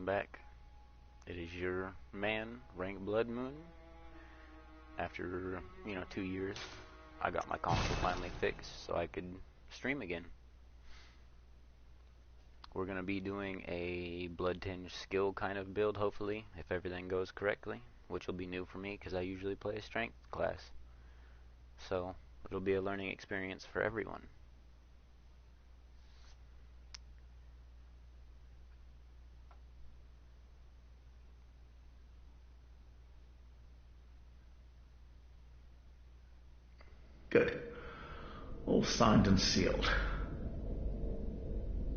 welcome back. It is your man, rankbloodmoon. After, 2 years, I got my console finally fixed so I could stream again. We're going to be doing a blood-tinged skill kind of build, hopefully, if everything goes correctly, which will be new for me because I usually play a strength class. So, it'll be a learning experience for everyone. Good. All signed and sealed.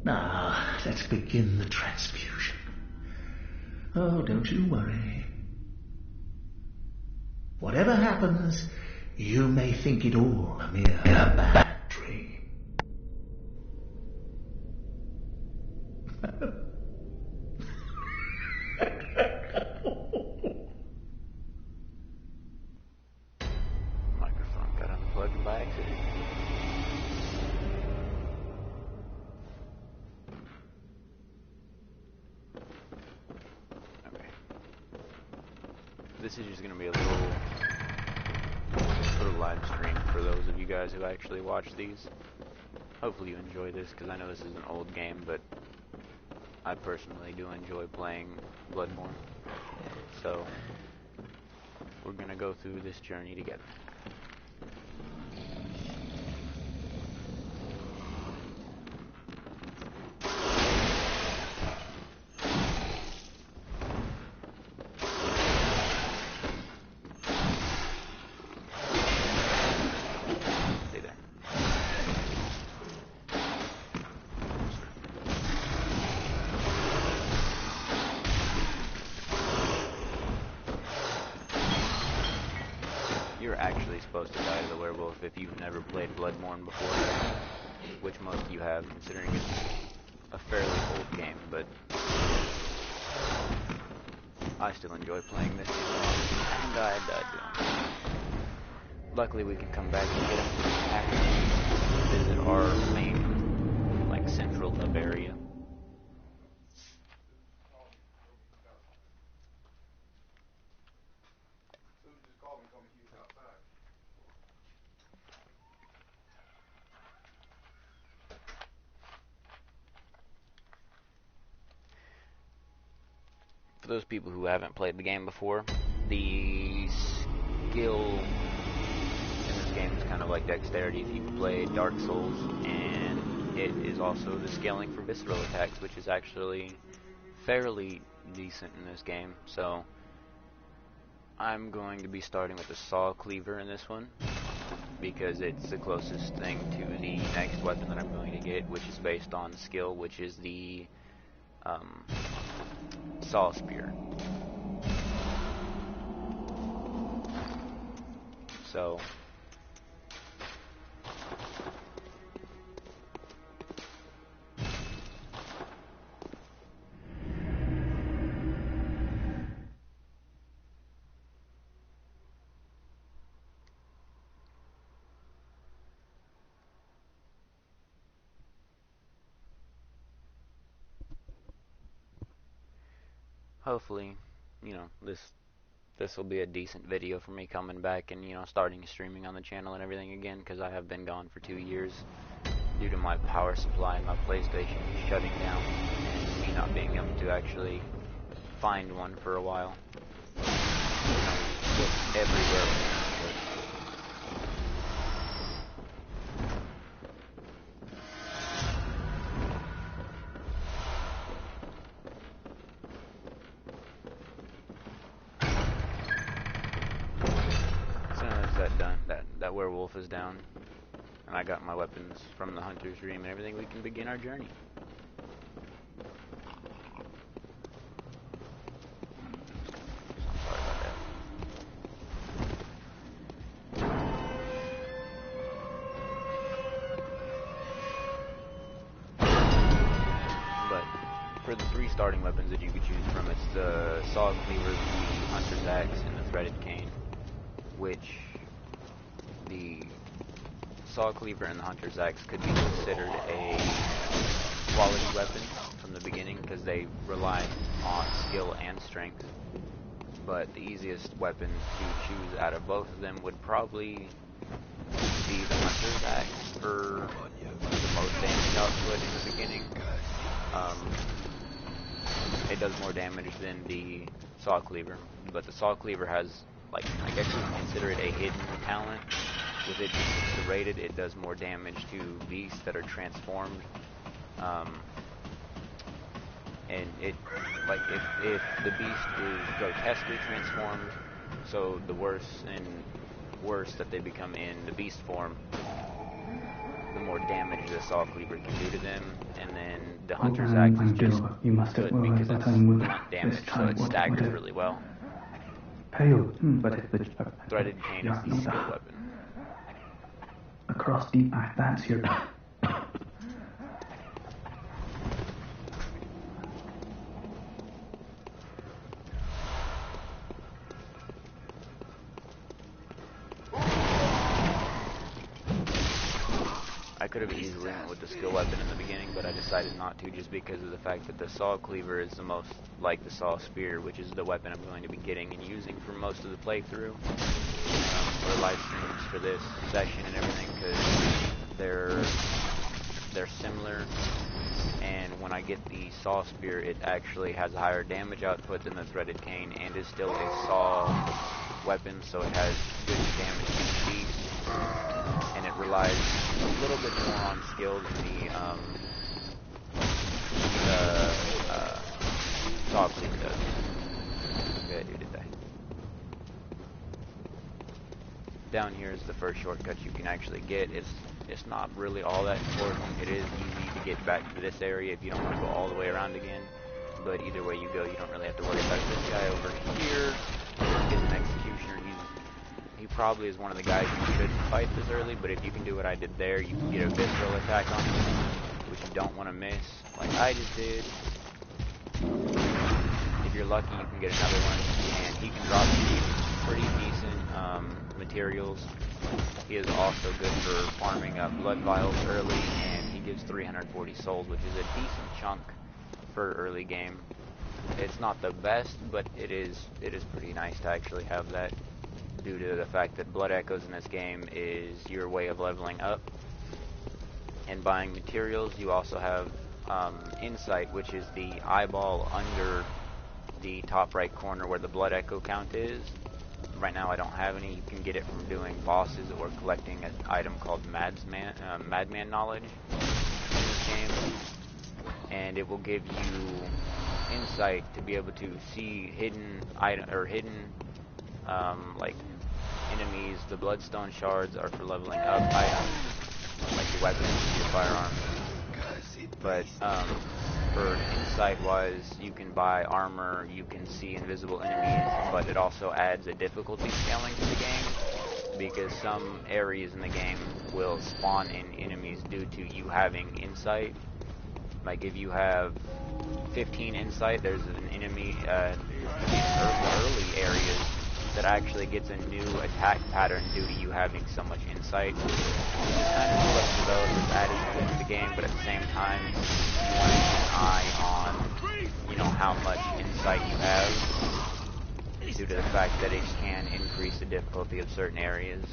Now, let's begin the transfusion. Oh, don't you worry. Whatever happens, you may think it all a mere bad dream. Microphone got unplugged by accident. Okay. This is just going to be a little live stream for those of you guys who actually watch these. Hopefully you enjoy this, because I know this is an old game, but I personally do enjoy playing Bloodborne. So, we're going to go through this journey together. You're actually supposed to die to the werewolf if you've never played Bloodborne before, which most of you have, considering it's a fairly old game, but I still enjoy playing this game a lot, and I died to him. Luckily we can come back and get him after we visit our main, central hub area. For those people who haven't played the game before, the skill in this game is kind of like dexterity if you've played Dark Souls, and it is also the scaling for visceral attacks, which is actually fairly decent in this game. So I'm going to be starting with the saw cleaver in this one, because it's the closest thing to the next weapon that I'm going to get, which is based on skill, which is the saw spear. So hopefully, this will be a decent video for me coming back and, starting streaming on the channel and everything again, because I have been gone for 2 years due to my power supply and my PlayStation shutting down and me not being able to actually find one for a while. Just everywhere. That werewolf is down, and I got my weapons from the hunter's dream and everything, we can begin our journey. Sorry about that. But for the 3 starting weapons that you could choose from, it's the saw cleaver, the hunter's axe, and the threaded cane, which the saw cleaver and the hunter's axe could be considered a quality weapon from the beginning because they rely on skill and strength. But the easiest weapon to choose out of both of them would probably be the Hunter's Axe for the most damage output in the beginning. It does more damage than the Saw Cleaver, but the Saw Cleaver has, like, I guess you would consider it a hidden talent. With it being serrated, it does more damage to beasts that are transformed. And it, like, if the beast is grotesquely transformed, so the worse and worse that they become in the beast form, the more damage the Saw Cleaver can do to them. And then the Hunter's Axe is just good because it's blunt damage, so it staggers really well. Threaded Cane is the skill weapon. Across deep back, that's your... I could have easily went with the skill weapon in the beginning, but I decided not to just because of the fact that the Saw Cleaver is the most like the Saw Spear, which is the weapon I'm going to be getting and using for most of the playthrough, or live streams for this session and everything, because they're similar, and when I get the Saw Spear, it actually has a higher damage output than the Threaded Cane, and is still a Saw weapon, so it has good damage to the beast. And it relies a little bit more on skill than the Saw Cleaver does. Okay, who did that? Down here is the first shortcut you can actually get. It's not really all that important. It is easy to get back to this area if you don't want to go all the way around again. But either way you go, you don't really have to worry about it. This guy over here is an executioner. He probably is one of the guys you shouldn't fight this early, but if you can do what I did there, you can get a visceral attack on him, which you don't want to miss, like I just did. If you're lucky, you can get another one, and he can drop you pretty decent materials. He is also good for farming up blood vials early, and he gives 340 souls, which is a decent chunk for early game. It's not the best, but it is pretty nice to actually have that, due to the fact that Blood Echoes in this game is your way of leveling up and buying materials. You also have Insight, which is the eyeball under the top right corner where the Blood Echo count is. Right now I don't have any. You can get it from doing bosses or collecting an item called Madman Knowledge in this game. And it will give you Insight to be able to see hidden like enemies. The Bloodstone Shards are for leveling up items, like your weapons, your firearms. But for Insight wise, you can buy armor, you can see invisible enemies, but it also adds a difficulty scaling to the game, because some areas in the game will spawn in enemies due to you having Insight. Like if you have 15 Insight, there's an enemy in the early areas that actually gets a new attack pattern due to you having so much Insight. It's kind of slow to those added into the game, but at the same time, you want to keep an eye on, you know, how much Insight you have, due to the fact that it can increase the difficulty of certain areas.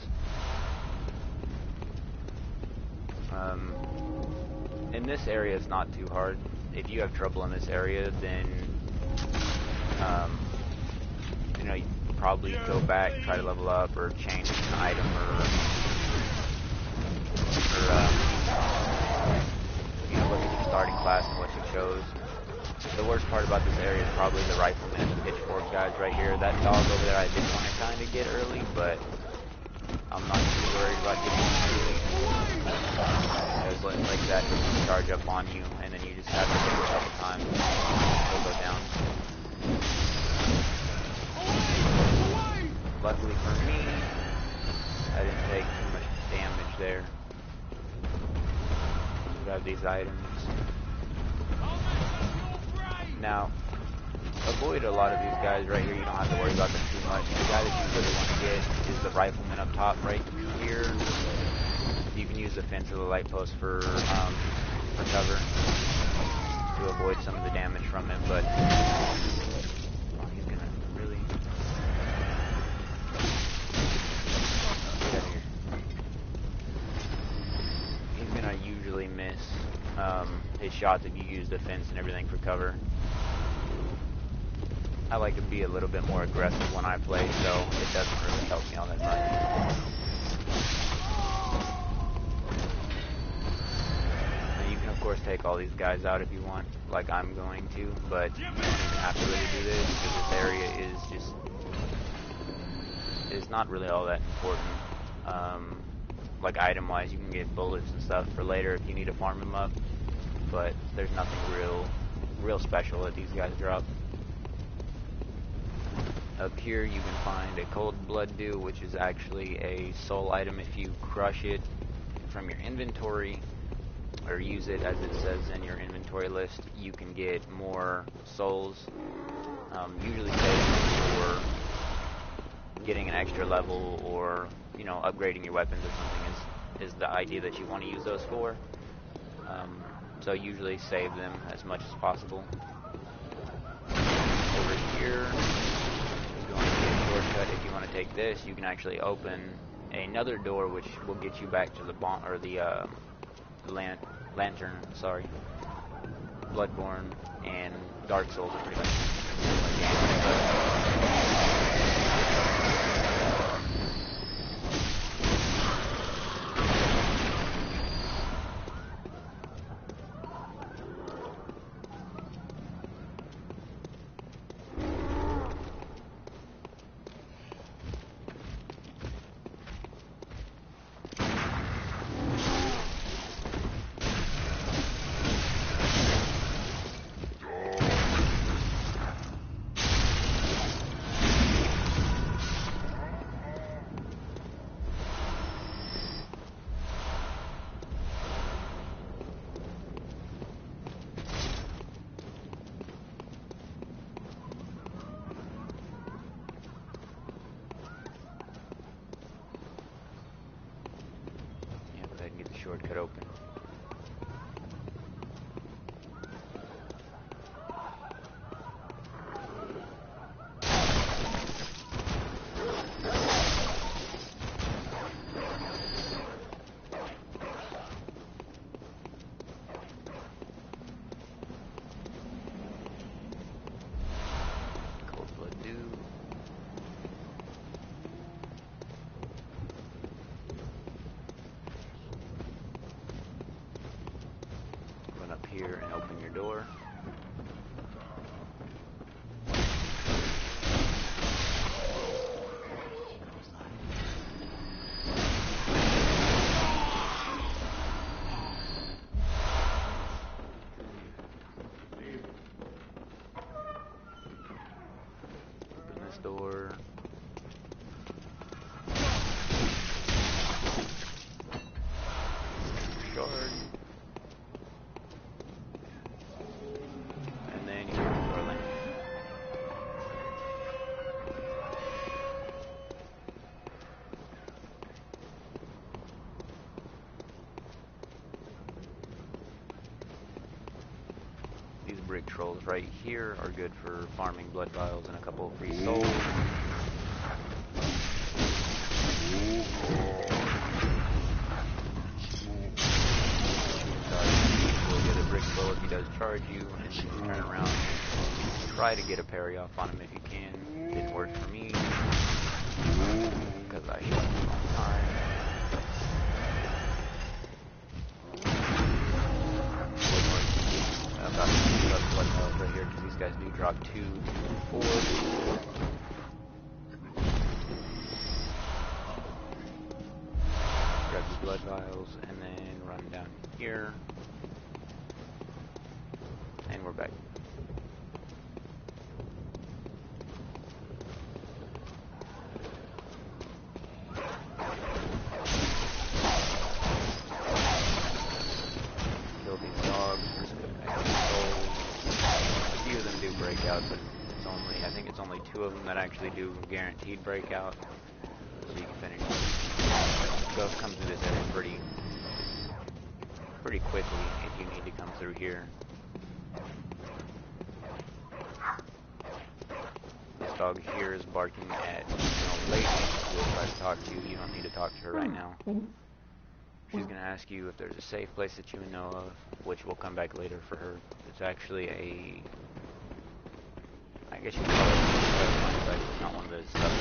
In this area, it's not too hard. If you have trouble in this area, then you know, you probably go back, try to level up, or change an item, or you know, look at your starting class and what you chose. The worst part about this area is probably the riflemen and the pitchfork guys right here. That dog over there I did want to kind of get early, but I'm not too worried about getting early. Because like that, just charge up on you, and then you just have to hit it a couple times, and he'll go down. Luckily for me, I didn't take too much damage there. Grab these items. Now, avoid a lot of these guys right here. You don't have to worry about them too much. The guy that you really want to get is the rifleman up top right here. You can use the fence or the light post for cover. to avoid some of the damage from him, but oh, he's gonna really get out of here. He's gonna usually miss his shots if you use the fence and everything for cover. I like to be a little bit more aggressive when I play, so it doesn't really help me all that much. And you can of course take all these guys out if you want, like I'm going to, but you don't even have to really do this because this area is not really all that important. Like item-wise, you can get bullets and stuff for later if you need to farm them up, but there's nothing real special that these guys drop. Up here you can find a cold blood dew, which is actually a soul item. If you crush it from your inventory or use it as it says in your inventory list, you can get more souls. Usually for getting an extra level or, you know, upgrading your weapons or something is the idea that you want to use those for. So usually save them as much as possible. Over here, shortcut. If you want to take this, you can actually open another door, which will get you back to the lantern. Sorry, Bloodborne and Dark Souls are pretty much similar games. Shortcut open. Cold blood dew. Here and open your door. Open this door. Shard. These brick trolls right here are good for farming blood vials and a couple of free souls. You'll get a brick troll if he does charge you, and then you turn around and try to get a parry off on him if you can. Didn't work for me because I shot him all the time. I've got blood vials right here because these guys do drop 2 to 4. Grab the blood vials and then run down here. And we're back. Kill these dogs. A few of them do break out, but it's only, I think it's only 2 of them that actually do guaranteed breakout. So you can finish. Ghosts come through this area pretty quickly if you need to come through here. This dog here is barking at an old lady who will try to talk to you. You don't need to talk to her right now. She's going to ask you if there's a safe place that you know of, which will come back later for her. It's actually a... I guess you could call it a quest line, but it's not one of those like,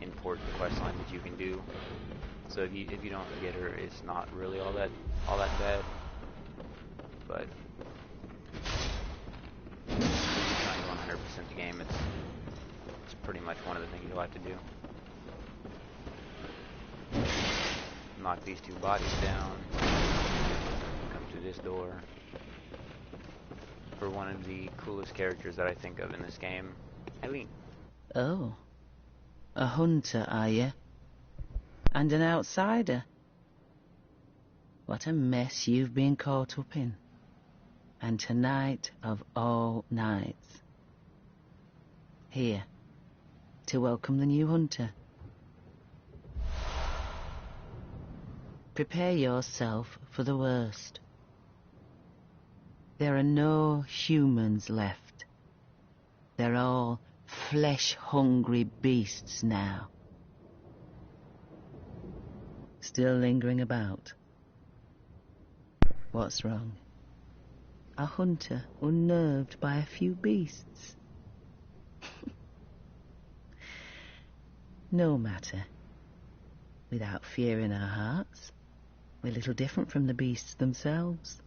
important quest lines that you can do. So if you don't get her, it's not really all that bad. But if you're trying to 100% the game, it's pretty much one of the things you'll have to do. Knock these two bodies down. Come through this door. For one of the coolest characters that I think of in this game, Eileen. Oh, a hunter, are you? And an outsider? What a mess you've been caught up in. And tonight of all nights. Here, to welcome the new hunter. Prepare yourself for the worst. There are no humans left. They're all flesh-hungry beasts now. Still lingering about. What's wrong? A hunter unnerved by a few beasts? No matter. Without fear in our hearts, we're little different from the beasts themselves.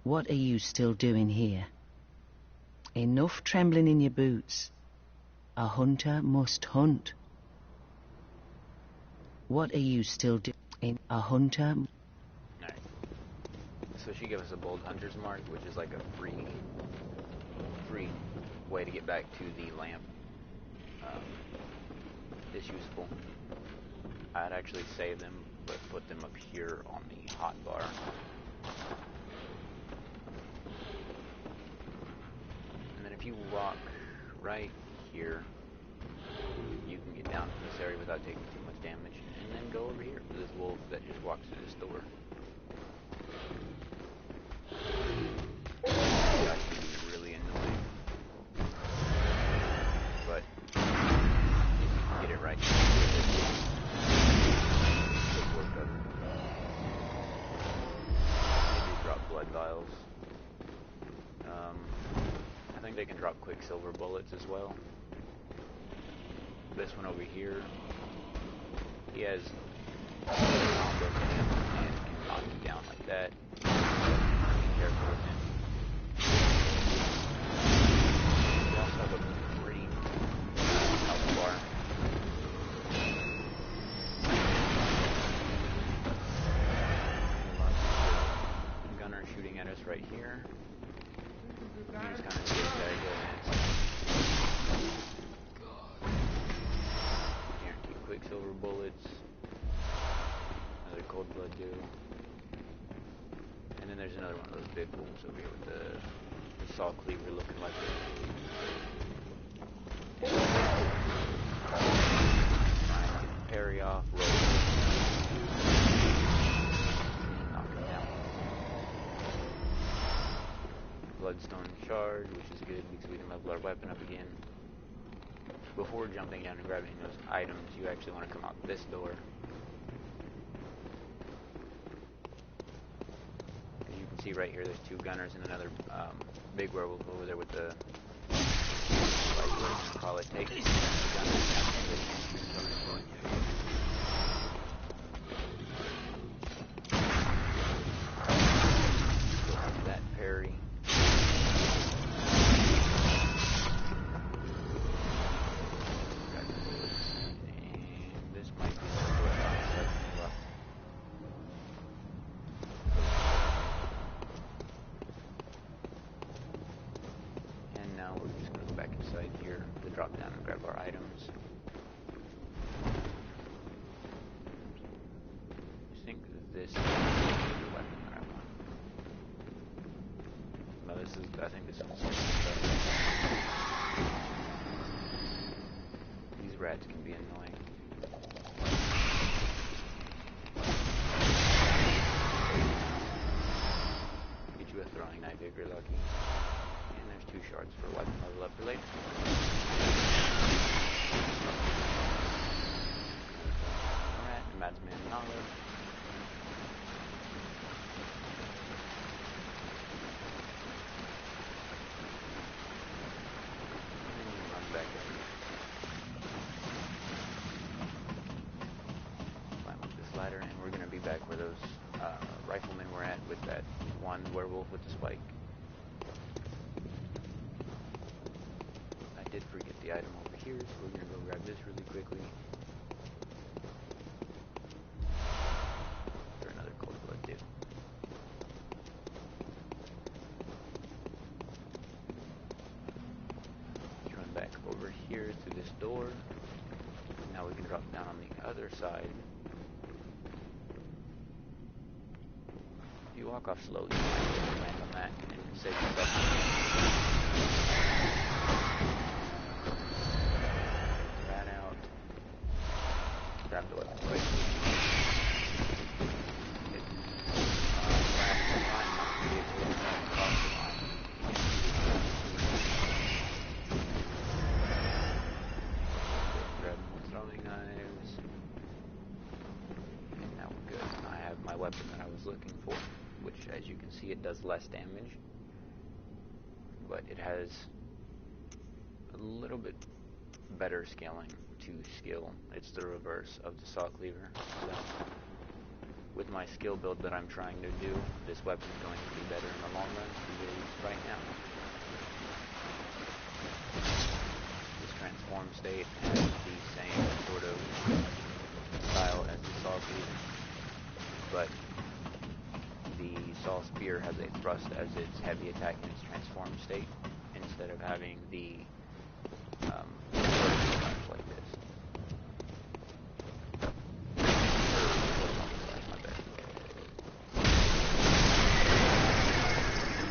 What are you still doing here? Enough trembling in your boots. A hunter must hunt. What are you still doing? A hunter... Alright. So she gave us a bold hunter's mark, which is like a free way to get back to the lamp. It's useful. I'd actually save them, but put them up here on the hot bar. And then if you walk right here, you can get down from this area without taking too much damage, and then go over here to this wolf that just walks through this door. That can be really annoying, but get it right. They do drop blood vials. I think they can drop quicksilver bullets as well. This one over here, he has combo and can knock you down like that. Be careful with him. We also have a pretty health bar. Gunner shooting at us right here. You just kind of see this guy go guaranteed quicksilver bullets. Another cold blood deal. And then there's another one of those big wolves over here with the saw cleaver looking like it. Try and get the parry off, roll. Knock him down. Bloodstone shard, which is good because we can level our weapon up again. Before jumping down and grabbing those items, you actually want to come out this door. As you can see right here, there's two gunners and another big werewolf over there with the, like what you call it, take the gunners down. That parry. Now we're just going to go back inside here to drop down and grab our items. I think this is the weapon that I want. No, this is, I think this is more stuff. These rats can be annoying. you're lucky. And there's 2 shards for a weapon level up for later. Alright, Nomadsman knowledge. Run back in. Climb up this ladder, and we're gonna be back where those riflemen were at with that one werewolf with the spike. I did forget the item over here, so we're gonna go grab this really quickly. For another cold blood too. Let's run back over here to this door. Now we can drop down on the other side. If you walk off slowly, you might land on that and save yourself. Rat out. Grab the weapon quick. Grab more throwing knives. And now we're good. I have my weapon that I was looking for, which, as you can see, it does less damage, but it has a little bit better scaling to skill. It's the reverse of the saw cleaver. So with my skill build that I'm trying to do, this weapon is going to be better in the long run, at least right now. This transform state has the same sort of style as the saw cleaver, but the saw spear has a thrust as its heavy attack in its transformed state, instead of having the like this. My bad.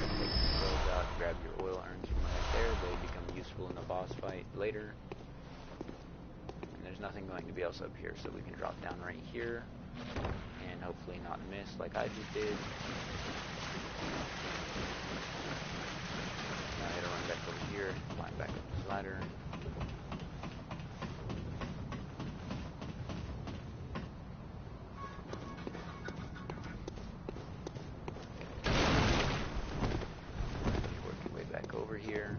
Take the clothes out, grab your oil urns from right there. They become useful in the boss fight later. And there's nothing going to be else up here, so we can drop down right here and hopefully not miss like I just did. Now I gotta run back over here, climb back up this ladder. Work your way back over here.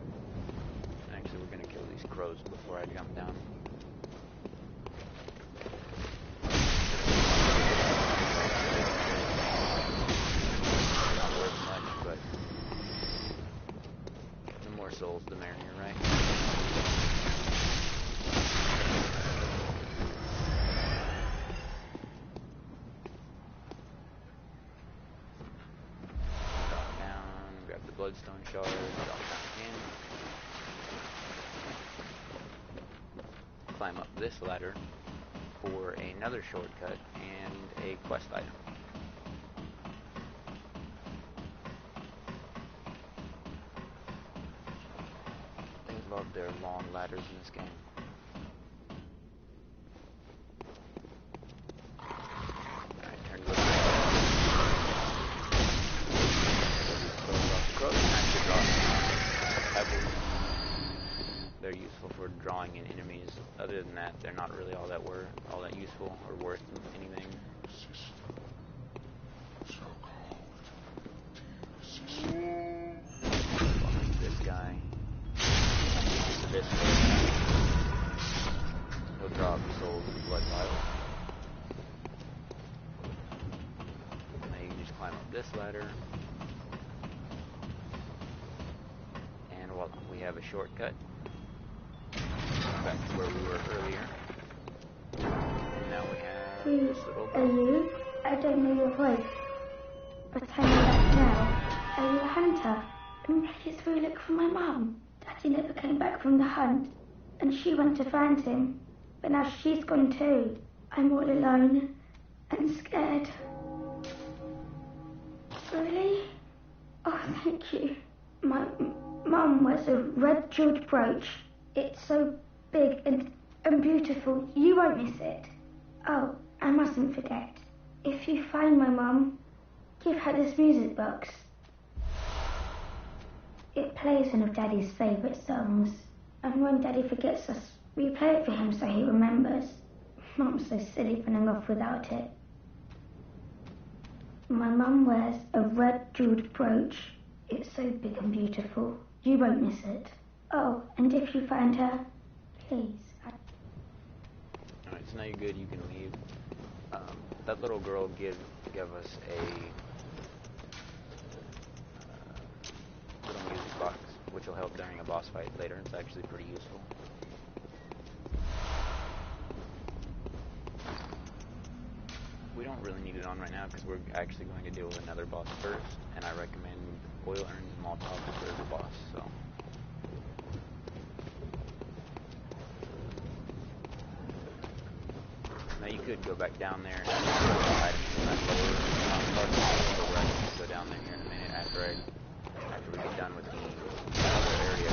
Actually, we're gonna kill these crows before I jump down. Souls, the merrier, right? Drop down, grab the bloodstone shard, drop down again. Climb up this ladder for another shortcut and a quest item. Love their long ladders in this game. Alright, turn to the pebbles. They're useful for drawing in enemies. Other than that, they're not really all that useful or worth anything. This guy. This way. He'll drop souls and blood vials. Now you can just climb up this ladder. And voila, we have a shortcut back to where we were earlier. And now we have this little Are you? I don't know your voice, but I know that now. Are you a hunter? I'm ready to look for my mum. Daddy never came back from the hunt, and she went to find him, but now she's gone too. I'm all alone and scared. Really? Oh, thank you. My mum wears a red jeweled brooch. It's so big and beautiful. You won't miss it. Oh, I mustn't forget. If you find my mum, give her this music box. It plays one of Daddy's favourite songs. And when Daddy forgets us, we play it for him so he remembers. Mum's so silly running off without it. My mum wears a red jewelled brooch. It's so big and beautiful. You won't miss it. Oh, and if you find her, please. Alright, so now you're good, you can leave. That little girl gave us a little music box, which will help during a boss fight later. It's actually pretty useful. We don't really need it on right now because we're actually going to deal with another boss first, and I recommend oil urns and Molotovs for the boss, so. Now you could go back down there and items from that lower part of the field, but we're actually going to go down there here in a minute after we get done with the other area.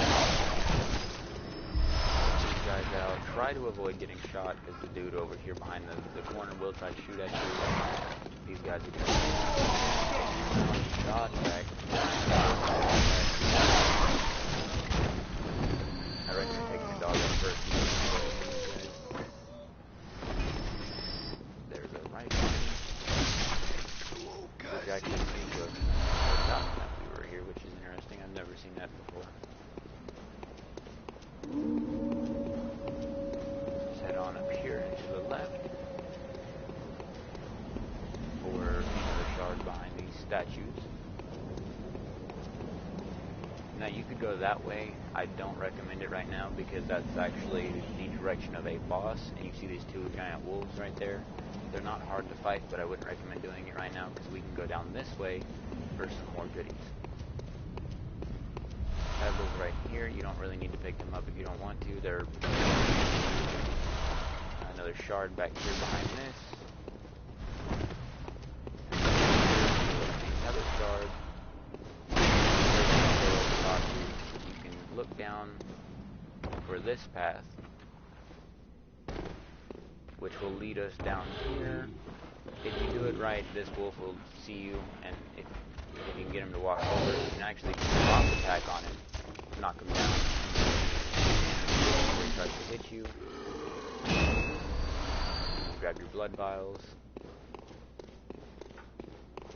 Check these guys out. Try to avoid getting shot because the dude over here behind the corner will try to shoot at you. These guys are getting shot back. I recommend taking the dog out first. There's a right one. There's actually a thing of that we were here, which is interesting. I've never seen that before. Let's head on up here to the left. For another shard behind these statues. Now you could go that way. I don't recommend it right now because that's actually the direction of a boss, and you see these two giant wolves right there. They're not hard to fight, but I wouldn't recommend doing it right now because we can go down this way for some more goodies. Pebbles right here. You don't really need to pick them up if you don't want to. They're another shard back here behind this. Another shard. You can look down for this path, which will lead us down here. If you do it right, this wolf will see you, and if you can get him to walk over, you can actually drop attack on him, knock him down. Before he tries to hit you, grab your blood vials.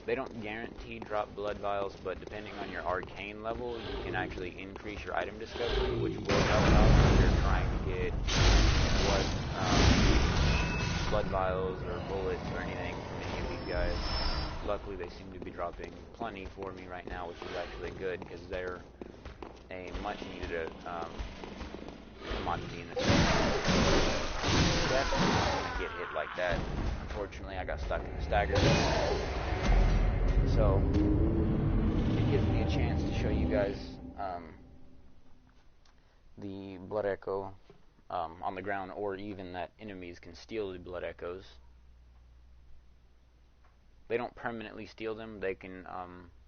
They don't guarantee drop blood vials, but depending on your arcane level, you can actually increase your item discovery, which will help out if you're trying to get blood vials or bullets or anything from any of these guys. Luckily, they seem to be dropping plenty for me right now, which is actually good because they're a much needed commodity in this game. Definitely not going to get hit like that. Unfortunately, I got stuck in the stagger. So, it gives me a chance to show you guys the blood echo on the ground, or even that enemies can steal the blood echoes. They don't permanently steal them, they can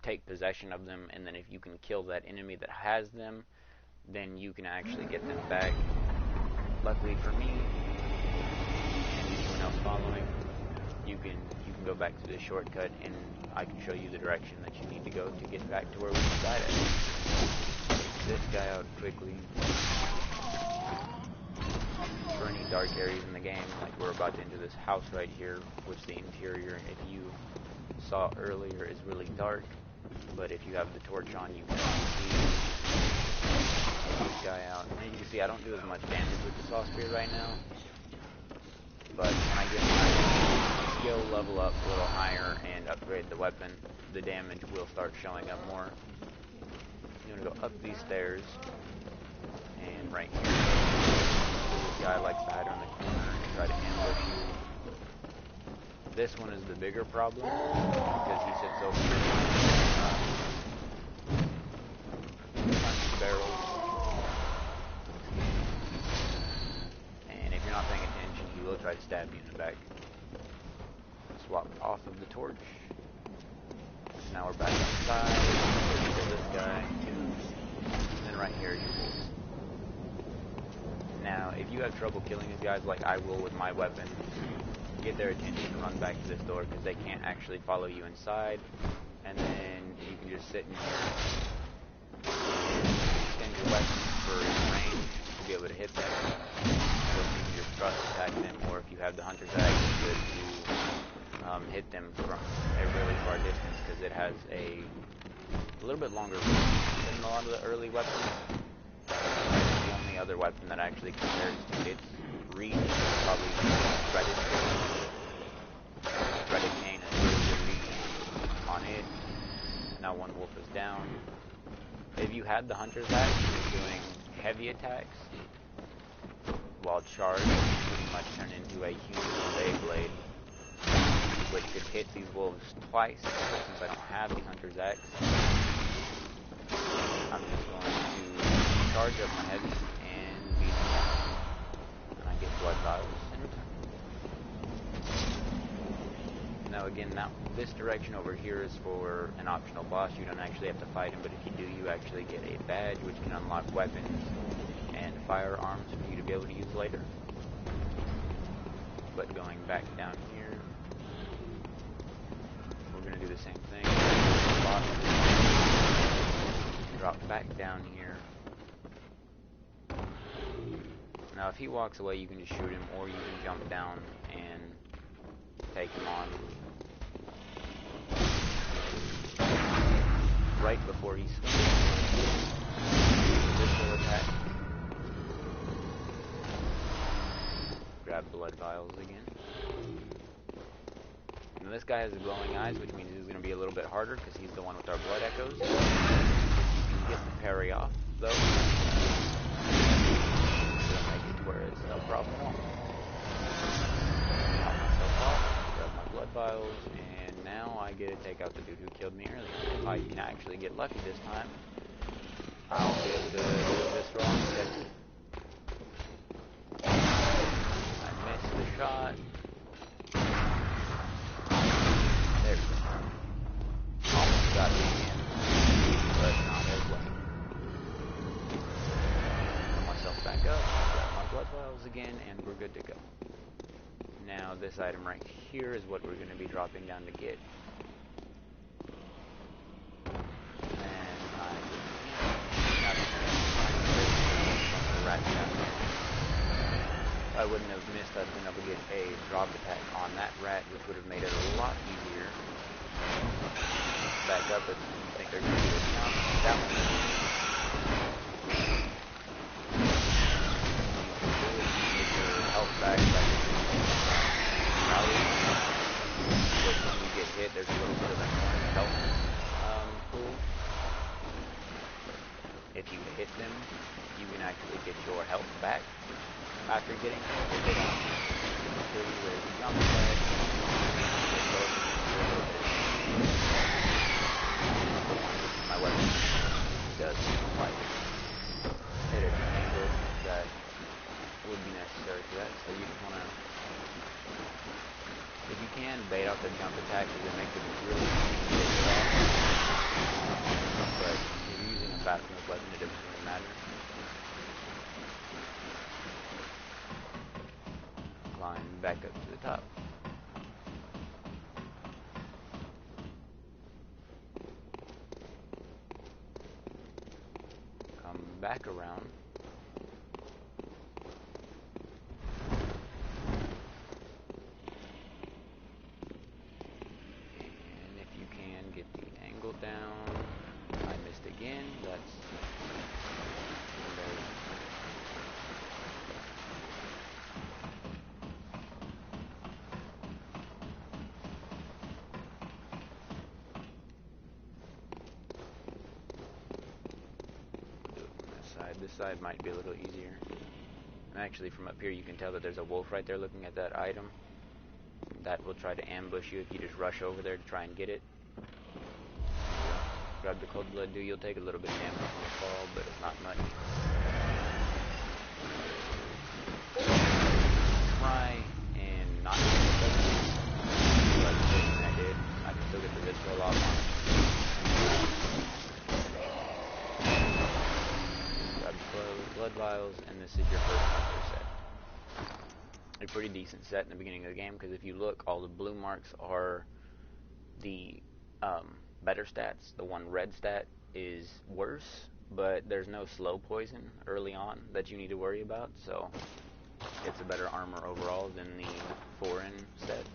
take possession of them, and then if you can kill that enemy that has them, then you can actually get them back. Luckily for me, and anyone else following, you can go back to this shortcut, and I can show you the direction that you need to go to get back to where we started. Take this guy out quickly. For any dark areas in the game, like we're about to enter this house right here, which the interior, if you saw earlier, is really dark, but if you have the torch on, you can see this guy out. And you can see I don't do as much damage with the saw spear right now, but when I get my skill level up a little higher and upgrade the weapon, the damage will start showing up more. You want to go up these stairs, and right here, this guy likes to hide around the corner and try to ambush you. This one is the bigger problem, because he sits over here behind the barrels. And if you're not paying attention, he will try to stab you in the back. Swap off of the torch. Now we're back inside. Kill this guy. And then right here, you will. Now, if you have trouble killing these guys like I will with my weapon, get their attention and run back to this door because they can't actually follow you inside. And then you can just sit in here have the hunter's axe, it's good to hit them from a really far distance because it has a little bit longer reach than a lot of the early weapons. The only other weapon that actually compares to its reach is probably threaded cane. Threaded cane is really good reach on it. Now one wolf is down. If you had the hunter's axe, you're doing heavy attacks, while charge pretty much turn into a huge Beyblade, which could hit these wolves twice. But since I don't have the hunter's axe, I'm just going to charge up my heavy and beat them down. And I get blood vials in return. Now again, this direction over here is for an optional boss. You don't actually have to fight him, but if you do, you actually get a badge which can unlock weapons and firearms for you to be able to use later. But going back down here, we're going to do the same thing. Drop back down here. Now if he walks away, you can just shoot him, or you can jump down and take him on. Right before he swings, this will attack. Grab blood vials again. Now this guy has the glowing eyes, which means he's going to be a little bit harder because he's the one with our blood echoes. If you can get the parry off, though, it'll make it to where it's no problem at all. Knock myself off, grab my blood vials, and now I get to take out the dude who killed me earlier. If I can actually get lucky this time, I'll be able to do this wrong instead. I missed the shot. There we go. Almost got me again, but not as well. Put myself back up, grab my blood vials again, and we're good to go. Now this item right here is what we're going to be dropping down to get. If I wouldn't have missed, I'd been able to get a drop attack on that rat, which would have made it a lot easier. Back up if you think they're going to do it now. That one. Get your health back by which when you get hit, there's a little bit of an orange health pool. If you hit them, you can actually get your health back after getting hit. If they don't kill you with jump attack, my weapon does quite hit at an angle that would be necessary for that. So you just want to, if you can, bait out the jump attack because it makes it really easy to get it off. But if you're using a fast enough weapon, it doesn't really matter. Climb back up to the top. Come back around. And if you can, get the angle down. I missed again. That's this side might be a little easier. And actually from up here you can tell that there's a wolf right there looking at that item. That will try to ambush you if you just rush over there to try and get it. There you go. Grab the cold blood, you'll take a little bit of damage from the fall, but it's not much. Try and not get the but I did. I can still get the visceral off on it. Blood vials, and this is your first hunter set. A pretty decent set in the beginning of the game, because if you look, all the blue marks are the better stats. The one red stat is worse, but there's no slow poison early on that you need to worry about, so It's a better armor overall than the foreign set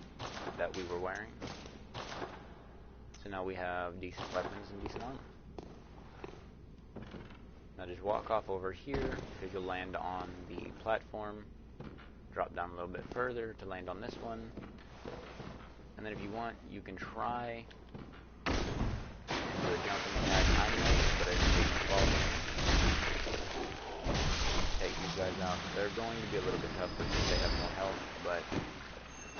that we were wearing. So now we have decent weapons and decent armor. Now just walk off over here, because you'll land on the platform. Drop down a little bit further to land on this one. And then if you want, you can try to do a jumping attack. I made, but I didn't take the fall. Take these guys out. They're going to be a little bit tougher because they have more health, but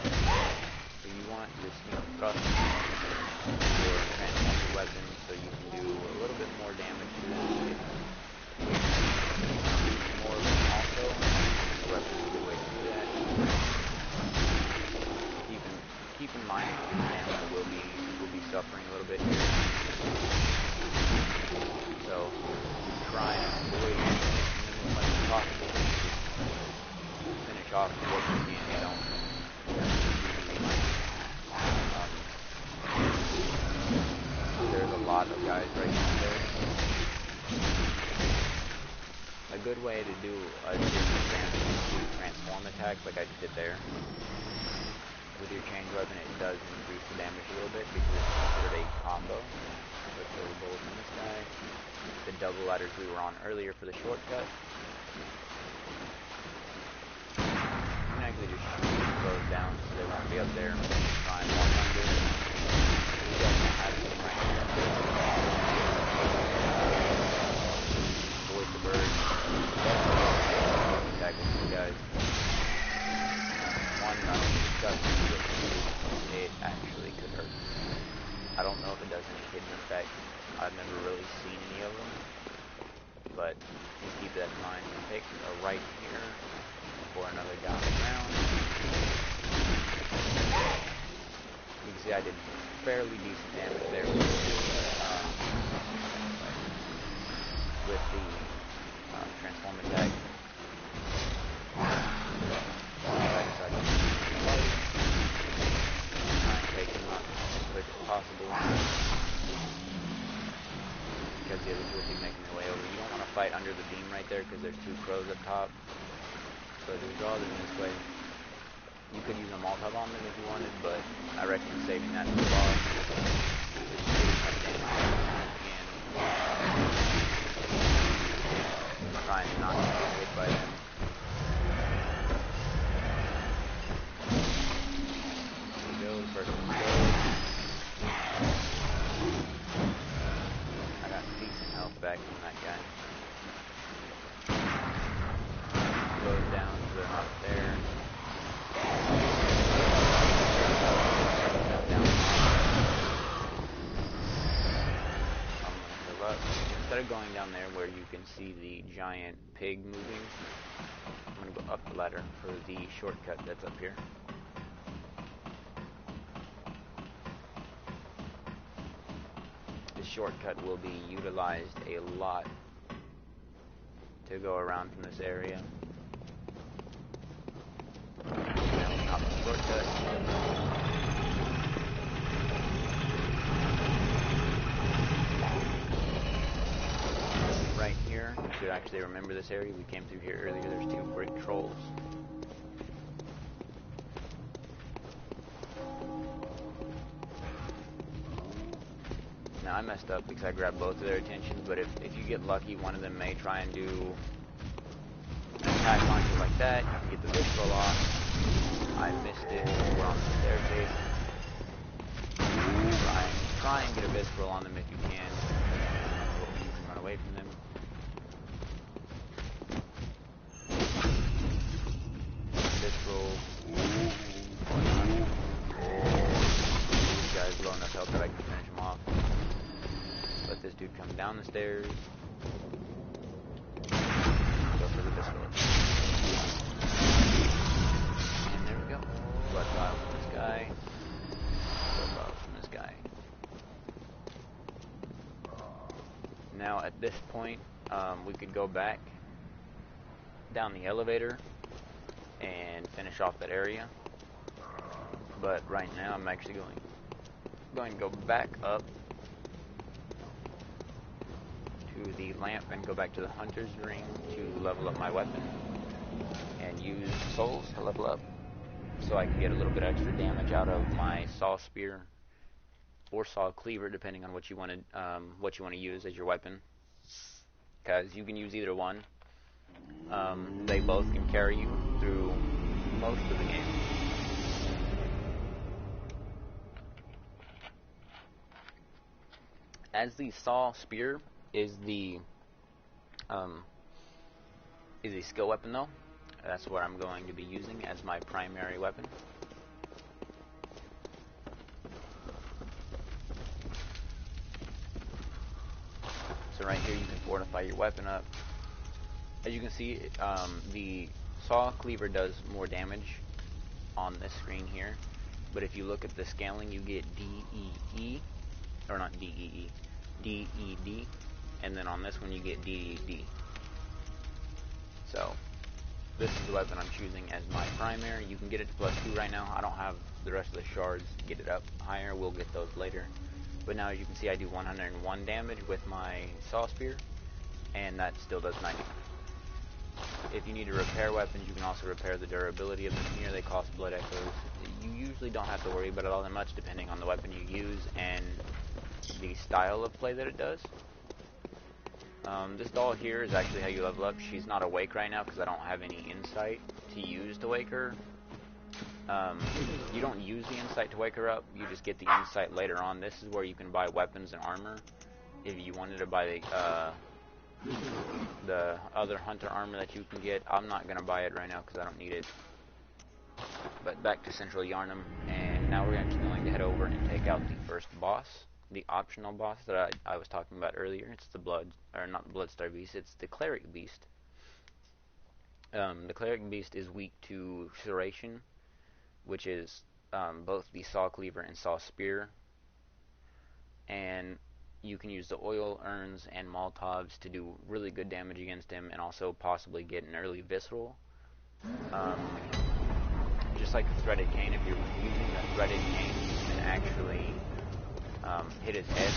if you want, just thrust or transform your weapon so you can do a little bit more damage to them. More of them also. The weapon is a good way to do that. Keep in mind your stamina will be suffering a little bit here. So try and avoid them as much as possible. Finish off what you can. You don't there's a lot of guys right there. A good way to do a distance damage is to transform attacks like I just did there. With your change weapon, it does increase the damage a little bit because it's considered a combo. So kill the bullets on this guy. The double ladders we were on earlier for the shortcut. You can actually just shoot these throws down so they won't be up there. Try and walk under. You don't have them right here. Avoid the bird. Attack with these guys. One it actually could hurt. I don't know if it does any hidden effect. I've never really seen any of them, but just keep that in mind. Take a right here for another guy on the ground. You can see I did fairly decent damage there with the transform attack. Possible because the others will be making their way over. You don't want to fight under the beam right there because there's two crows up top. So just draw them this way. You could use a Molotov on them if you wanted, but I recommend saving that for the boss. And trying not to get hit by them. There we go, first one goes. Back from that guy. Goes down so they're not there. I'm gonna go up. Instead of going down there where you can see the giant pig moving, I'm gonna go up the ladder for the shortcut that's up here. Shortcut will be utilized a lot to go around from this area. Hop the shortcut. Right here, you should actually remember this area. We came through here earlier. There's two brick trolls. Now I messed up because I grabbed both of their attentions, but if you get lucky, one of them may try and do an attack on you like that. You can get the visceral off. I missed it. We're on the staircase. Try and get a visceral on them if you can. You can run away from them. Visceral. These guys low enough health that I can finish them off. Let this dude come down the stairs. Go for the visceral. And there we go. Blood vials from this guy. Blood vials from this guy. Now at this point, we could go back down the elevator and finish off that area. But right now I'm actually going to go back up to the lamp and go back to the hunter's ring to level up my weapon. and use souls to level up, so I can get a little bit extra damage out of my saw spear or saw cleaver, depending on what you want to use as your weapon. Because you can use either one. They both can carry you through most of the game. As the saw spear is the skill weapon though. That's what I'm going to be using as my primary weapon. So right here you can fortify your weapon up. As you can see, the saw cleaver does more damage on this screen here. But if you look at the scaling, you get DEE, or not DEE, DED, and then on this one you get DED. So this is the weapon I'm choosing as my primary. You can get it to +2 right now. I don't have the rest of the shards to get it up higher. We'll get those later. But now, as you can see, I do 101 damage with my saw spear, and that still does 90. If you need to repair weapons, you can also repair the durability of them here. They cost blood echoes. You usually don't have to worry about it all that much, depending on the weapon you use and the style of play that it does. This doll here is actually how you level up. She's not awake right now because I don't have any insight to use to wake her. You don't use the insight to wake her up. You just get the insight later on. This is where you can buy weapons and armor. If you wanted to buy the other hunter armor that you can get, I'm not going to buy it right now because I don't need it. But back to Central Yharnam, and now we're actually going to head over and take out the first boss. The optional boss that I was talking about earlier. It's the not the Bloodstar Beast, it's the Cleric Beast. The Cleric Beast is weak to Serration, which is both the Saw Cleaver and Saw Spear. And you can use the oil urns and Molotovs to do really good damage against him, and also possibly get an early Visceral. Just like the Threaded Cane, if you're using a Threaded Cane, you can actually hit his head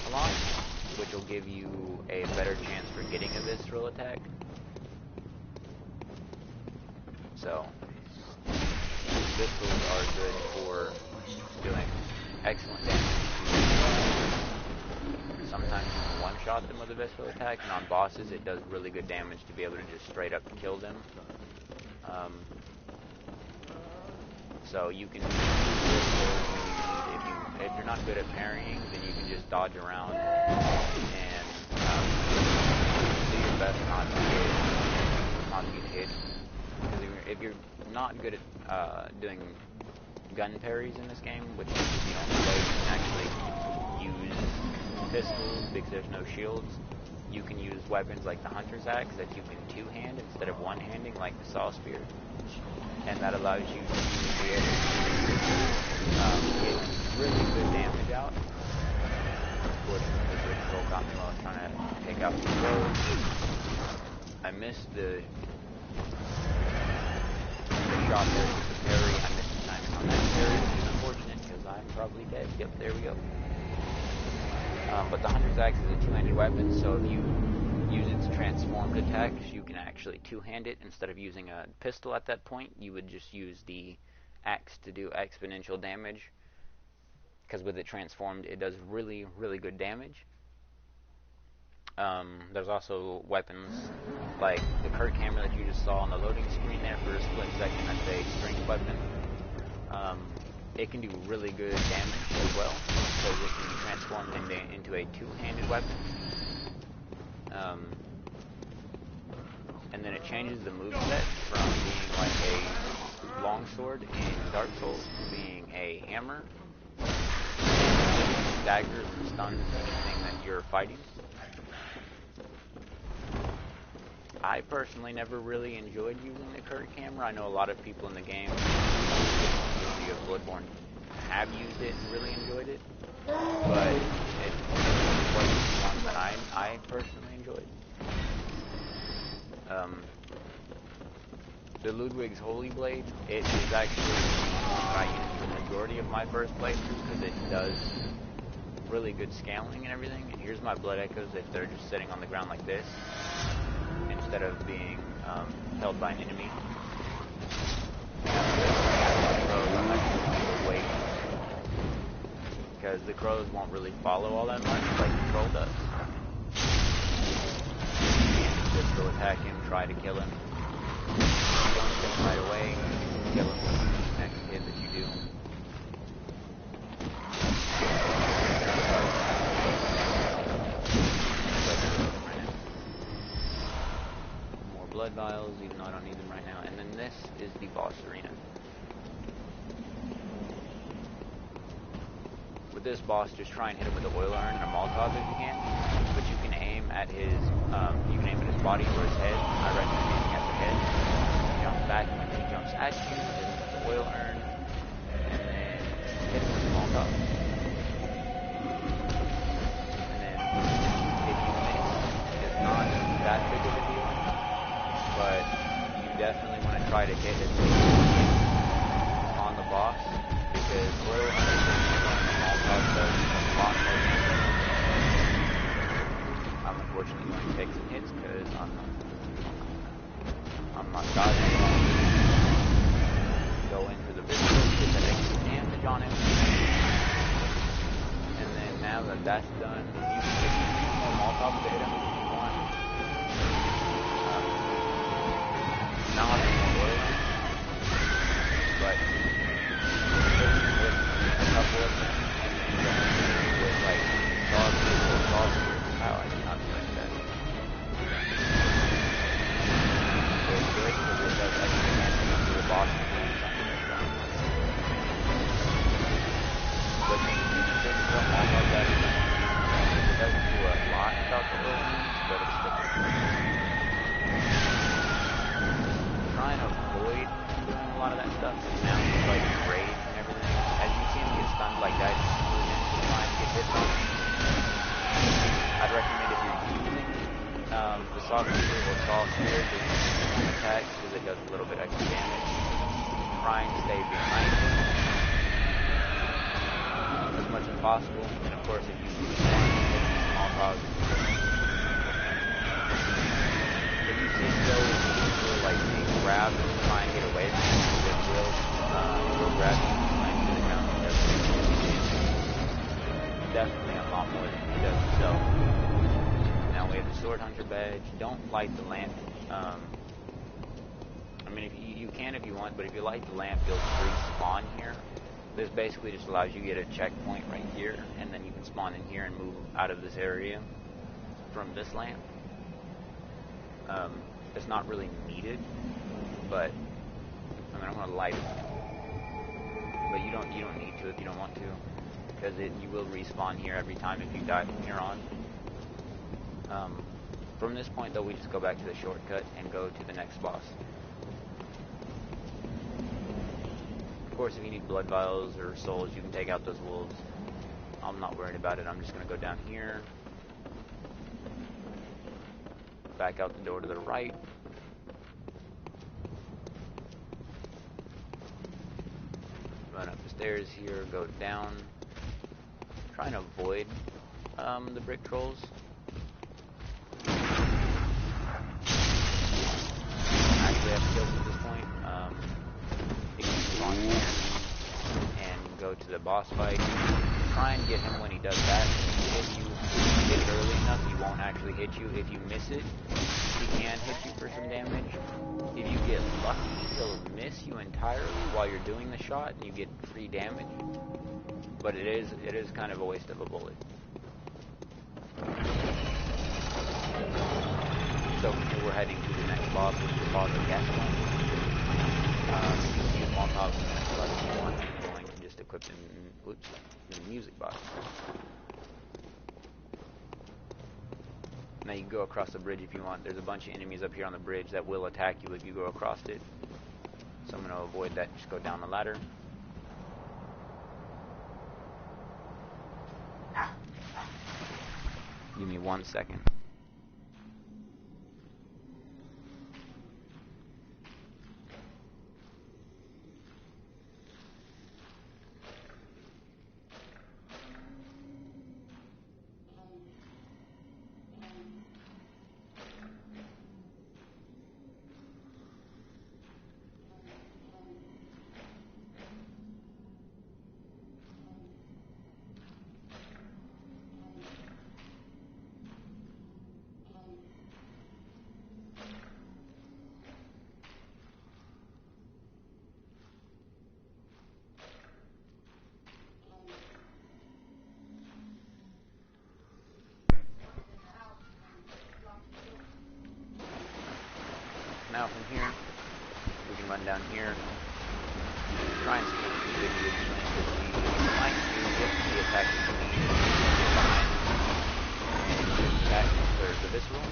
a lot, which will give you a better chance for getting a visceral attack. So, viscerals are good for doing excellent damage. Sometimes you can one-shot them with a visceral attack, and on bosses it does really good damage to be able to just straight up kill them. So you can use viscerals when you need. If you're not good at parrying, then you can just dodge around and do your best not to get hit. Because if you're not good at doing gun parries in this game, which is the only way you can actually use pistols because there's no shields, you can use weapons like the Hunter's Axe that you can two-hand instead of one-handing like the Saw Spear. And that allows you to be able to get really good damage out. Unfortunately, the critical got me while I was trying to take out the road. I missed the shot there with the parry. I missed the timing on that parry, which is unfortunate because I'm probably dead. Yep, there we go. But the Hunter's Axe is a two-handed weapon, so if you use its transformed attacks, you can actually two-hand it. Instead of using a pistol at that point, you would just use the axe to do exponential damage, because with it transformed, it does really, really good damage. There's also weapons like the Kirk Hammer that you just saw on the loading screen there for a split second. That's a strength weapon. It can do really good damage as well, because it can be transformed into a two-handed weapon. And then it changes the moveset from being like a longsword in Dark Souls to being a hammer. It staggers and stuns anything that you're fighting. I personally never really enjoyed using the Kirk Hammer. I know a lot of people in the game of Bloodborne have used it and really enjoyed it, but it wasn't one that I personally enjoyed. The Ludwig's Holy Blade, it is actually what I use for the majority of my first playthrough, because it does really good scaling and everything. And here's my blood echoes if they're just sitting on the ground like this. Instead instead of being held by an enemy. Because the crows won't really follow all that much like the troll does. And just go attack him, try to kill him. If you don't kill him right away, kill him with the next hit that you do. More blood vials, even though I don't need them right now. And then this is the boss arena. With this boss, just try and hit him with the oil urn and a Molotov if you can. But you can aim at his, body or his head. I recommend aiming at the head. Jump back, and when he jumps at you, hit him with the oil urn, and then hit him with the Molotov. And then, if you miss, it's not that big of a deal, but you definitely want to try to hit it on the boss, because oil urn and Molotov does a lot more damage. I'm unfortunately going to take some hits because I'm not dodging. Go into the visual, get that extra damage on him. And then now that that's done, you can use more Molotov to hit him if you want. Now I'm more oil, but hit him with a couple of them, and then with like sauce. Wow, I did not expect that. It's good because it does extra damage to the boss and doing something that's done. But you can throw Molotov at it. It doesn't do a lot without the oil urns, but it's still good. Try and avoid doing a lot of that stuff because now he's like rage and everything. As you see him get stunned like that, just move in to try and get hits on him. I'd recommend if you're using the saw cleaver or saw spear to attack because it does a little bit extra damage. Try and stay behind him as much as possible. And of course, if you want to hit small cause, if you see him go like being grabbed and try and get away from him, it will grab you and land you to the ground. Definitely a lot more than he does himself. Now we have the Sword Hunter badge. Don't light the lamp. I mean, if you can if you want, but if you light the lamp, you'll respawn here. This basically just allows you to get a checkpoint right here, and then you can spawn in here and move out of this area from this lamp. It's not really needed, but I mean, I'm gonna light it, but you don't need to if you don't want to. Because you will respawn here every time if you die from here on. From this point though, we just go back to the shortcut and go to the next boss. Of course, if you need blood vials or souls, you can take out those wolves. I'm not worried about it. I'm just going to go down here, back out the door to the right, run up the stairs here, go down. Try and avoid the brick trolls. Actually have to kill them at this point. You can move on here and go to the boss fight. Try and get him when he does that. If you hit it early enough, he won't actually hit you. If you miss it, he can hit you for some damage. If you get lucky, he'll miss you entirely while you're doing the shot and you get free damage. But it is kind of a waste of a bullet. So here we're heading to the next boss, which is the boss of Gaston. You can use Molotov in the next boss if you want. I'm going to just equip the music box. Now you can go across the bridge if you want. There's a bunch of enemies up here on the bridge that will attack you if you go across it. So I'm going to avoid that and just go down the ladder. Give me 1 second. out from here. We can run down here. Try and skip the video because we might do if the attack is behind attack or the visceral.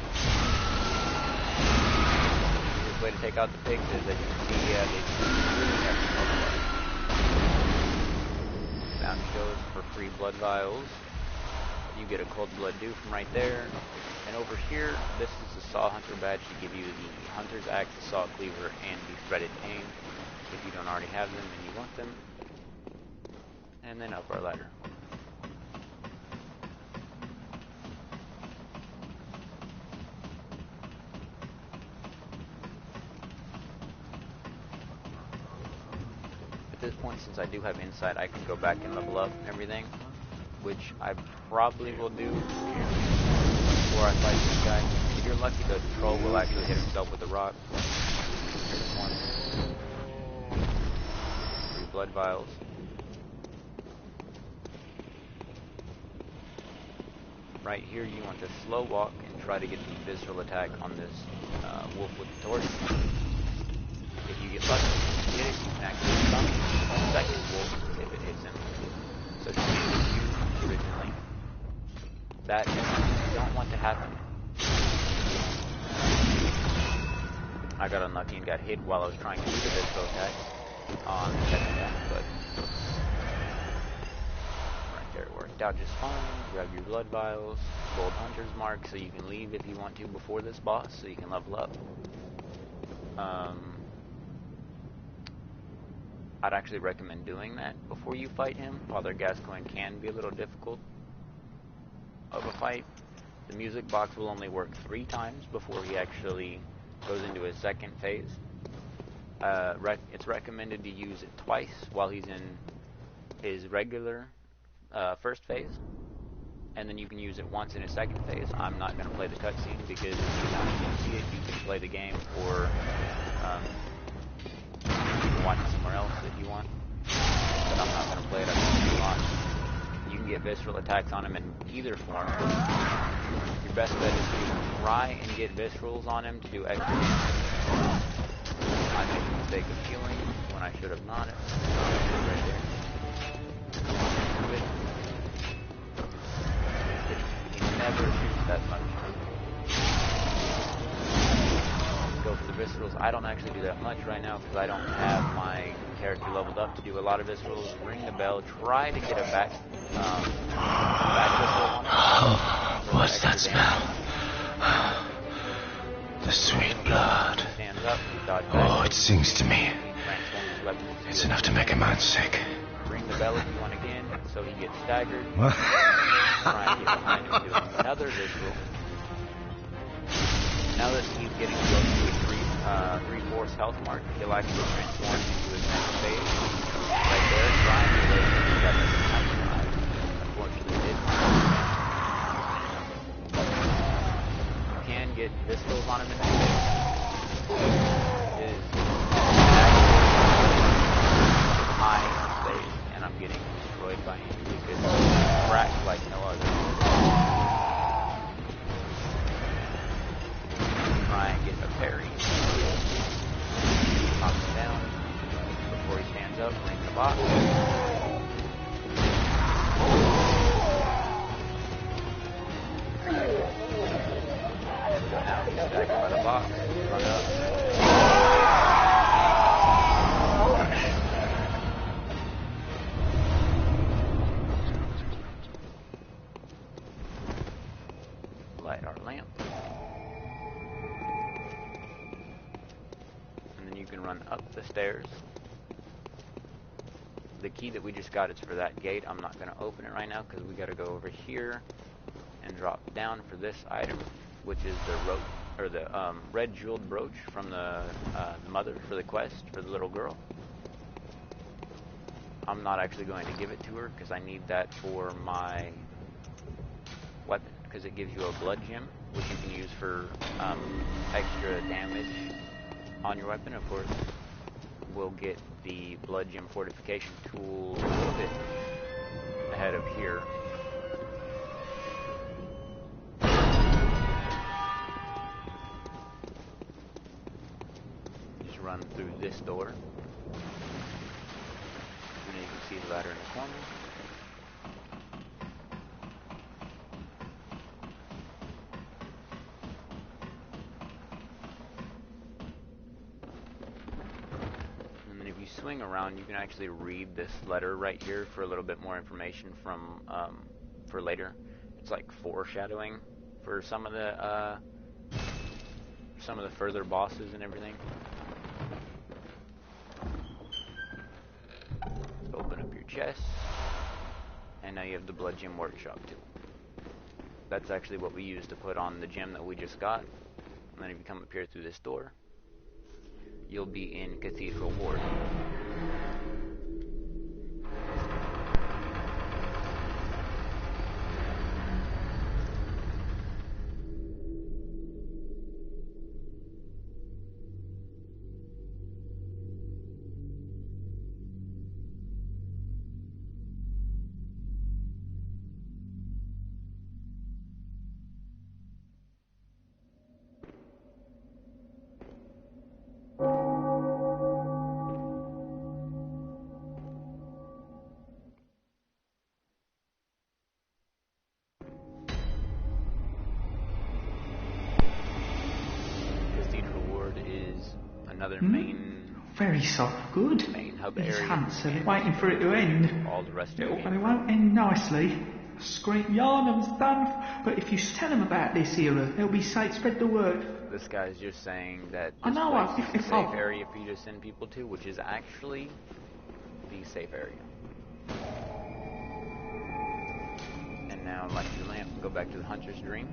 The way to take out the pigs is that you can see they really have to multiply. Down goes for free blood vials. You get a cold blood dew from right there. And over here, this is the Saw Hunter badge to give you the Hunter's Axe, the Saw Cleaver, and the Threaded Cane. If you don't already have them and you want them. And then up our ladder. At this point, since I do have insight, I can go back and level up everything, which I probably will do before I fight this guy. If you're lucky, the troll will actually hit himself with a rock. Here's one. 3 blood vials. Right here, you want to slow walk and try to get the visceral attack on this wolf with the torch. If you get lucky, you can actually stun the second wolf if it hits him. So it's you originally. That you don't want to happen. I got unlucky and got hit while I was trying to do the visceral attack on the second attack, but right there it worked out just fine. Grab your blood vials, gold hunter's mark, so you can leave if you want to before this boss, so you can level up. I'd actually recommend doing that before you fight him. Father Gascoigne can be a little difficult of a fight. The music box will only work 3 times before he actually goes into his second phase. It's recommended to use it twice while he's in his regular first phase, and then you can use it once in his second phase. I'm not going to play the cutscene because if you want to see it, you can play the game, or you can watch it somewhere else if you want. But I'm not going to play it. I've watched. You can get visceral attacks on him in either form. Your best bet is to try and get viscerals on him to do extra damage. I made the mistake of healing when I should have not. Right there. He never shoots that much. Go for the viscerals. I don't actually do that much right now because I don't have my character leveled up to do a lot of viscerals. Ring the bell. Try to get a back visceral on him. Oh, what's that smell? The sweet blood. Stands up, dodge back. Oh, it sings to me. It's enough to make a man sick. Ring the bell if you want again, so he gets staggered. Try and get behind him doing another visceral. Now that he's getting close to a 3/4 health mark, he'll actually transform into his next phase. Right there, trying to go to that unfortunately did. You can get viscerals on him in this phase. His high phase, and I'm getting destroyed by him because he's cracked like no other. Try and get a parry. Knock him down before he stands up, ring the box. And so now he's staggered by the box. Run up. Light our lamp. You can run up the stairs. The key that we just got is for that gate. I'm not going to open it right now because we got to go over here and drop down for this item, which is the rope or the red jeweled brooch from the mother for the quest for the little girl. I'm not actually going to give it to her because I need that for my weapon because it gives you a blood gem, which you can use for extra damage on your weapon. Of course, we'll get the blood gem fortification tool a little bit ahead of here. run through this door. And you can see the ladder in the corner. And then if you swing around, you can actually read this letter right here for a little bit more information from for later. It's like foreshadowing for some of the further bosses and everything. Open up your chest, and now you have the blood gem workshop tool. That's actually what we used to put on the gem that we just got. And then if you come up here through this door, you'll be in Cathedral Ward. Another very soft, good. main hub These area. hunts are waiting for it to end. All the rest of the But game. it won't end nicely. Scream Yarnum's done. But if you tell them about this era, they'll be safe. Spread the word. This guy's just saying that I this know, place is a if safe I- area for you to send people to, which is actually the safe area. And now light your lamp and go back to the Hunter's Dream.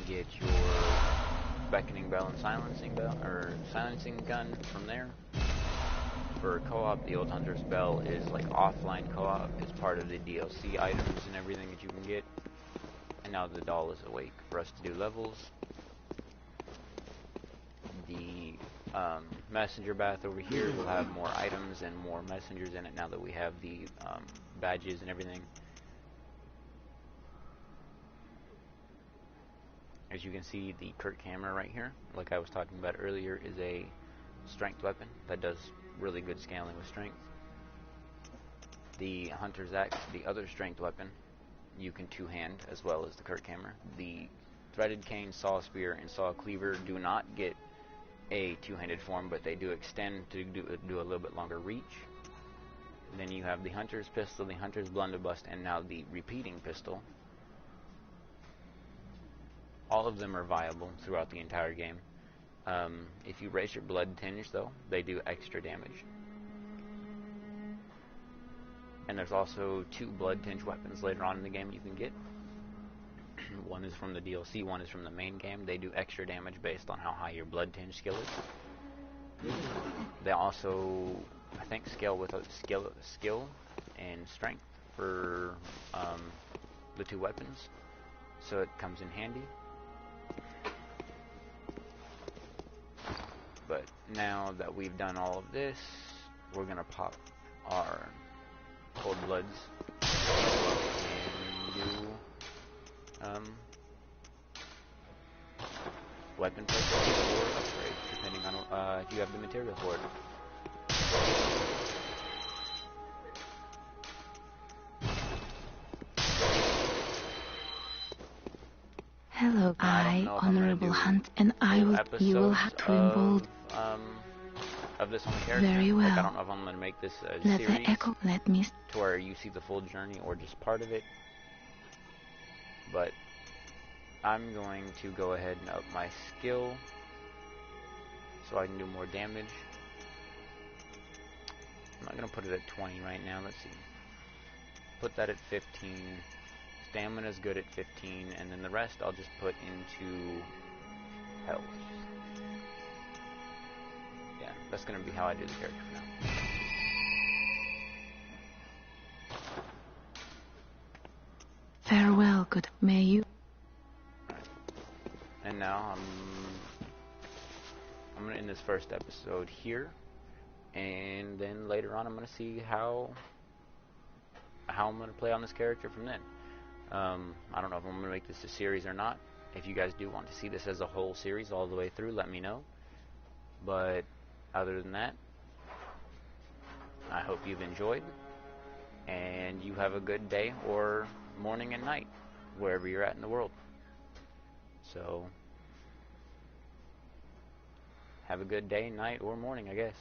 Get your beckoning bell and silencing gun from there. For co-op, the old Hunter's Bell is like offline co-op. It's part of the DLC items and everything that you can get. And now the doll is awake for us to do levels. The messenger bath over here will have more items and more messengers in it now that we have the badges and everything. As you can see, the Kurt camera right here, like I was talking about earlier, is a strength weapon that does really good scaling with strength. The Hunter's Axe, the other strength weapon, you can two-hand as well as the Kurt camera. The Threaded Cane, Saw Spear, and Saw Cleaver do not get a two-handed form, but they do extend to do a little bit longer reach. And then you have the Hunter's Pistol, the Hunter's Blunderbuss, and now the Repeating Pistol. All of them are viable throughout the entire game. If you raise your blood tinge, though, they do extra damage. And there's also 2 blood tinge weapons later on in the game you can get. One is from the DLC, one is from the main game. They do extra damage based on how high your blood tinge skill is. They also, I think, scale with a skill and strength for the 2 weapons, so it comes in handy. But now that we've done all of this, we're gonna pop our Cold Bloods and do weapon purchase or upgrade, depending on if you have the material for it. Hello, Honorable Hunt, and you will have to involve of this on the character. very well. Like, I don't know if I'm going to make this a Let the series echo let me. to where you see the full journey or just part of it, but I'm going to go ahead and up my skill so I can do more damage. I'm not going to put it at 20 right now. Let's see. Put that at 15. Stamina is good at 15, and then the rest I'll just put into health. Yeah, that's going to be how I do the character for now. Farewell, good. May you. And now I'm I'm going to end this first episode here, and then later on I'm going to see how I'm going to play on this character from then. I don't know if I'm going to make this a series or not. If you guys do want to see this as a whole series all the way through, let me know. But other than that, I hope you've enjoyed, and you have a good day or morning and night, wherever you're at in the world. So, have a good day, night, or morning, I guess.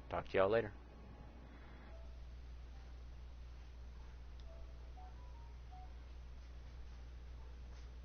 Talk to y'all later.